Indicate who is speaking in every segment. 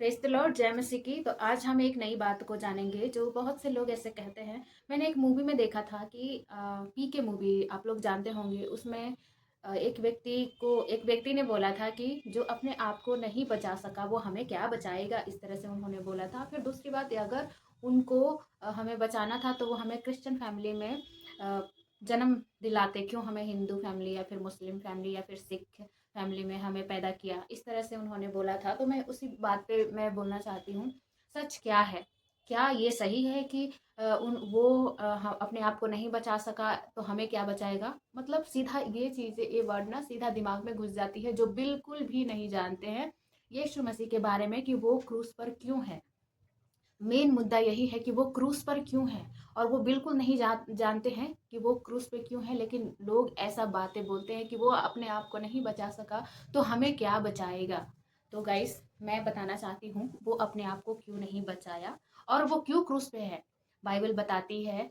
Speaker 1: Praise the Lord, जय मसीह की। तो आज हम एक नई बात को जानेंगे जो बहुत से लोग ऐसे कहते हैं। मैंने एक मूवी में देखा था कि पीके मूवी आप लोग जानते होंगे। उसमें एक व्यक्ति ने बोला था कि जो अपने आप को नहीं बचा सका वो हमें क्या बचाएगा, इस तरह से उन्होंने बोला था। फिर दूसरी बात, अगर उनको हमें बचाना था तो वो हमें क्रिश्चियन फैमिली में अ, जन्म दिलाते, क्यों हमें हिंदू फैमिली या फिर मुस्लिम फैमिली या फिर सिख फैमिली में हमें पैदा किया, इस तरह से उन्होंने बोला था। तो मैं उसी बात पे मैं बोलना चाहती हूँ, सच क्या है? क्या ये सही है कि अपने आप को नहीं बचा सका तो हमें क्या बचाएगा? मतलब सीधा ये चीज़ें, ये वर्ड ना सीधा दिमाग में घुस जाती है, जो बिल्कुल भी नहीं जानते हैं यीशु मसीह के बारे में कि वो क्रूस पर क्यों है। मेन मुद्दा यही है कि वो क्रूस पर क्यों है, और वो बिल्कुल नहीं जानते हैं कि वो क्रूस पे क्यों है। लेकिन लोग ऐसा बातें बोलते हैं कि वो अपने आप को नहीं बचा सका तो हमें क्या बचाएगा। तो गाइस, मैं बताना चाहती हूँ वो अपने आप को क्यों नहीं बचाया और वो क्यों क्रूस पे है। बाइबल बताती है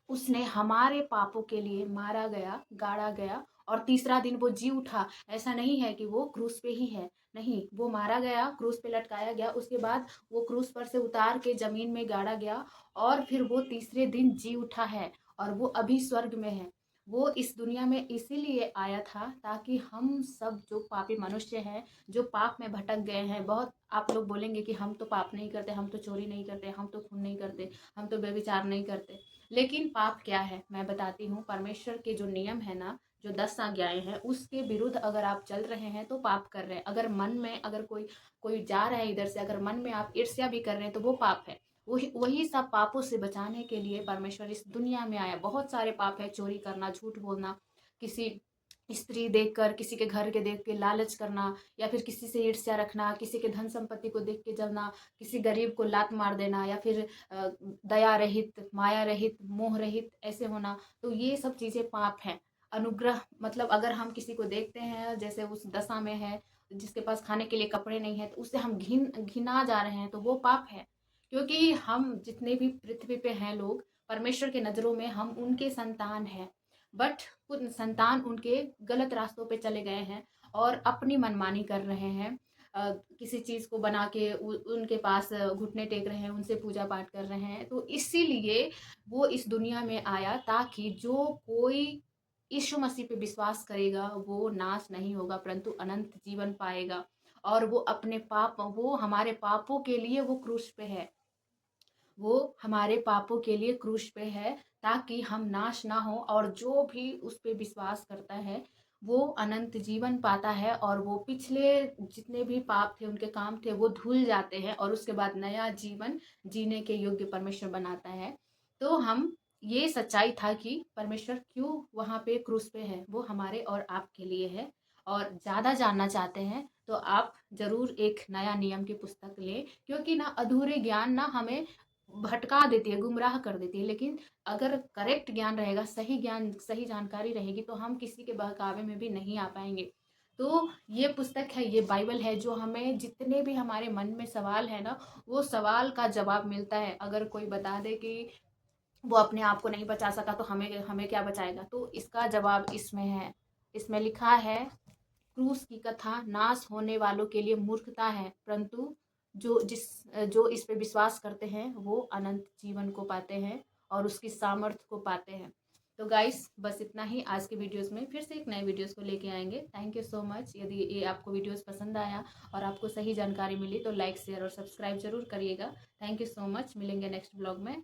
Speaker 1: उसने हमारे पापों के लिए मारा गया, गाड़ा गया और तीसरा दिन वो जी उठा। ऐसा नहीं है कि वो क्रूस पे ही है, नहीं, वो मारा गया, क्रूस पे लटकाया गया, उसके बाद वो क्रूस पर से उतार के जमीन में गाड़ा गया और फिर वो तीसरे दिन जी उठा है और वो अभी स्वर्ग में है। वो इस दुनिया में इसीलिए आया था ताकि हम सब जो पापी मनुष्य हैं, जो पाप में भटक गए हैं। बहुत आप लोग बोलेंगे कि हम तो पाप नहीं करते, हम तो चोरी नहीं करते, हम तो खून नहीं करते, हम तो व्यभिचार नहीं करते। लेकिन पाप क्या है मैं बताती हूँ। परमेश्वर के जो नियम है ना, जो 10 आज्ञाएं हैं, उसके विरुद्ध अगर आप चल रहे हैं तो पाप कर रहे हैं। अगर मन में अगर कोई कोई जा रहा है इधर से, अगर मन में आप ईर्ष्या भी कर रहे हैं तो वो पाप है। वही वही सब पापों से बचाने के लिए परमेश्वर इस दुनिया में आया। बहुत सारे पाप है, चोरी करना, झूठ बोलना, किसी स्त्री देखकर, किसी के घर के देख के लालच करना, या फिर किसी से ईर्ष्या रखना, किसी के धन संपत्ति को देख के जलना, किसी गरीब को लात मार देना, या फिर दया रहित, माया रहित, मोह रहित ऐसे होना। तो ये सब चीज़ें पाप हैं। अनुग्रह मतलब अगर हम किसी को देखते हैं जैसे उस दशा में है, जिसके पास खाने के लिए कपड़े नहीं है, तो उससे हम घिना जा रहे हैं तो वो पाप है। क्योंकि हम जितने भी पृथ्वी पे हैं लोग, परमेश्वर के नज़रों में हम उनके संतान हैं। बट कुछ संतान उनके गलत रास्तों पे चले गए हैं और अपनी मनमानी कर रहे हैं। किसी चीज़ को बना के उनके पास घुटने टेक रहे हैं, उनसे पूजा पाठ कर रहे हैं। तो इसीलिए वो इस दुनिया में आया ताकि जो कोई यीशु मसीह पे विश्वास करेगा वो नाश नहीं होगा परंतु अनंत जीवन पाएगा। और वो हमारे पापों के लिए वो क्रूस पे है। वो हमारे पापों के लिए क्रूस पे है ताकि हम नाश ना हो, और जो भी उस पे विश्वास करता है वो अनंत जीवन पाता है, और वो पिछले जितने भी पाप थे, उनके काम थे, वो धुल जाते हैं और उसके बाद नया जीवन जीने के योग्य परमेश्वर बनाता है। तो हम ये सच्चाई था कि परमेश्वर क्यों वहाँ पे क्रूस पे है, वो हमारे और आपके लिए है। और ज़्यादा जानना चाहते हैं तो आप ज़रूर एक नया नियम की पुस्तक लें, क्योंकि ना अधूरे ज्ञान ना हमें भटका देती है, गुमराह कर देती है। लेकिन अगर करेक्ट ज्ञान रहेगा, सही ज्ञान, सही जानकारी रहेगी तो हम किसी के बहकावे में भी नहीं आ पाएँगे। तो ये पुस्तक है, ये बाइबल है जो हमें जितने भी हमारे मन में सवाल है ना, वो सवाल का जवाब मिलता है। अगर कोई बता दे कि वो अपने आप को नहीं बचा सका तो हमें हमें क्या बचाएगा? तो इसका जवाब इसमें है। इसमें लिखा है, क्रूस की कथा नाश होने वालों के लिए मूर्खता है, परंतु जो इस पे विश्वास करते हैं वो अनंत जीवन को पाते हैं और उसकी सामर्थ्य को पाते हैं। तो गाइस, बस इतना ही आज के वीडियोस में। फिर से एक नए वीडियोस को लेके आएंगे। Thank you so much. यदि ये आपको वीडियोस पसंद आया और आपको सही जानकारी मिली तो लाइक, शेयर और सब्सक्राइब जरूर करिएगा। Thank you so much. मिलेंगे नेक्स्ट ब्लॉग में।